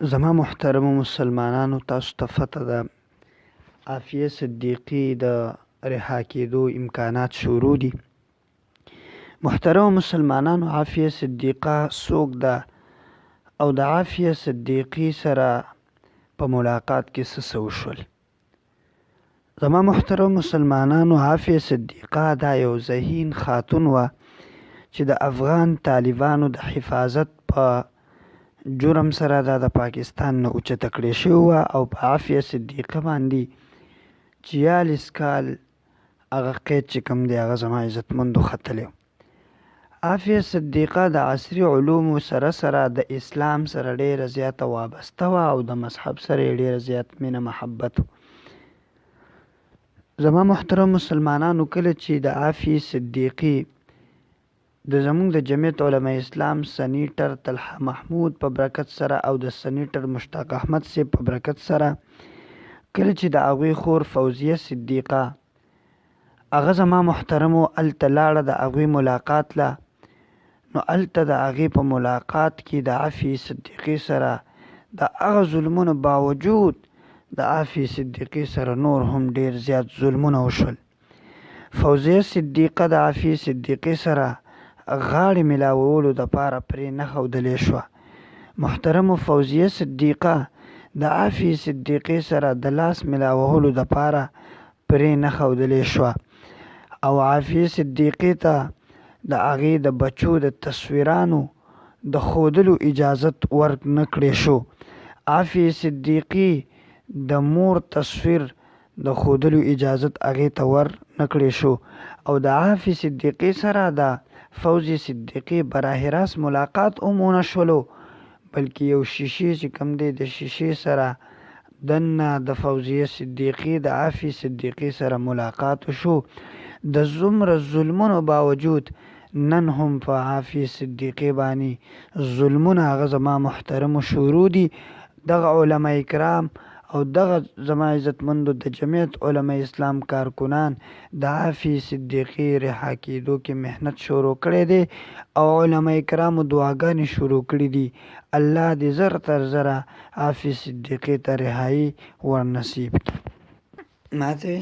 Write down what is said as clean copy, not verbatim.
زما محترمو مسلمانانو، تاسو ته پته ده عافیه صدیقي د رها کېدو امکانات شروع دي. محترمو مسلمانانو، عافیه صدیقه څوک ده او د عافیه صدیقي سره په ملاقات کې څه وشول؟ زما محترم مسلمانانو، عافیه صدیقه دا یو ذهین خاتون وه چې د افغان طالبانو د حفاظت په جرم سره د پاکستان نه اوچته کړې شوې وه او په عافیه صدیقه باندې 46 کال هغه قید چې کوم دی هغه زما عزتمندو ختلی و. عافیه صدیقه د عصري علومو سره سره د اسلام سره ډیره زیاته وابسته وه او د مذهب سره یې ډیره زیات مینه محبت و. زما محترم مسلمانانو، کله چې د عافیه صدیقي د زمونږ د جمعیت علماء اسلام سنیټر طلحه محمود په برکت سره او د سنیټر مشتاق احمد صاحب په برکت سره کله چې د هغوی خور فوزیه صدیقه هغه زما محترمو هلته لاړه د هغوی ملاقات له، نو هلته د هغې په ملاقات کې د عافیې صدیقې سره د هغه ظلمونو باوجود د عافیې صدیقې سره نور هم ډیر زیات ظلمونه وشول. فوزیه صدیقه د عافیې صدیقې سره غاړې ملاولو دپاره پرې نه ښودلی شوه. محترمو، فوزیه صدیقه د عافیې صدیقې سره د لاس ملاولو دپاره پرې نه ښودلی شوه او عافیې صدیقې ته د هغې د بچو د تصویرانو د ښودلو اجازت ورنه کړی شو. عافیې صدیقې د مور تصویر د ښودلو اجازت هغې ته ورنه کړی شو او د عافیې صدیقې سره د فوزیه صدیقې براه راست ملاقات هم ونه شولو، بلکې یو شیشې چې کوم دی د شیشې سره دننه د فوزیه صدیقې د عافیې صدیقې سره ملاقات وشو. د څومره ظلمونو باوجود نن هم په عافیې صدیقې باندې ظلمونه هغه زما محترمو شروع دي. دغه علما کرام او دغه زما عزتمندو د جمعیت علما اسلام کارکنان د عافیې صدیقې رها کېدو کې محنت شروع کړی دی او علما کرامو دعاګانې شروع کړي دي. الله دې زر تر زره عافیې صدیقې ته رهایي ورنصیب کړي. ماته